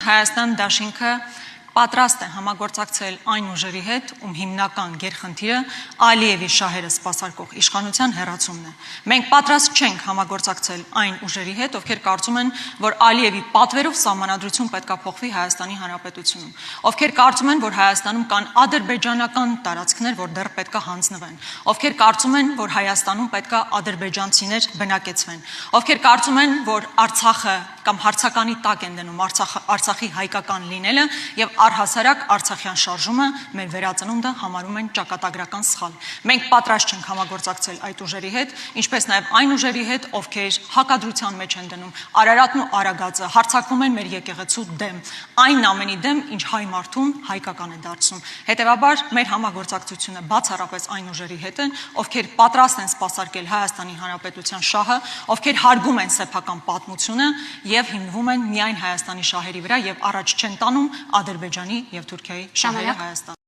Հայաստան դաշինքը պատրաստ է համագործակցել այն ուժերի հետ, ում հիմնական գերխնդիրը Ալիևի շահերը սպասարկող իշխանության հեռացումն է։ Մենք պատրաստ չենք համագործակցել այն ուժերի հետ, ովքեր կարծում են, որ Ալիևի պատվերով սահմանադրություն պետք է փոխվի Հայաստանի Հանրապետությունում, ովքեր կարծում են, որ Հայաստանում կան ադրբեջանական տարածքներ, որ դեռ պետք է հանձնվեն, ովքեր կարծում են, որ Հայաստանում պետք է ադրբեջանցիներ բնակեցվեն, ովքեր կարծում են, որ Արցախը կամ հարցականի տակ են դնում Արցախի հայկական լինելը եւ առհասարակ Արցախյան շարժումը մեր վերածնունդը համարում են ճակատագրական սխալ։ Մենք պատրաստ չենք համագործակցել այդ ուժերի հետ, ինչպես նաեւ այն ուժերի հետ, ովքեր հակադրության մեջ են դնում Արարատն ու Արագածը, հարձակվում են մեր եկեղեցու դեմ, այն ամենի դեմ, ինչ հայ մարդուն հայկական է դարձնում։ Հետևաբար մեր համագործակցությունը բացառապես այն ուժերի հետ է, ովքեր պատրաստ են սպասարկել Հայաստանի Հանրապետության շահը, ովքեր հարգում են սեփական պատմությունը եւ հիմնվում են միայն Հայաստանի շահերի վրա եւ առաջ չեն տանում Ադրբեջանի եւ Թուրքիայի շահերը Հայաստան։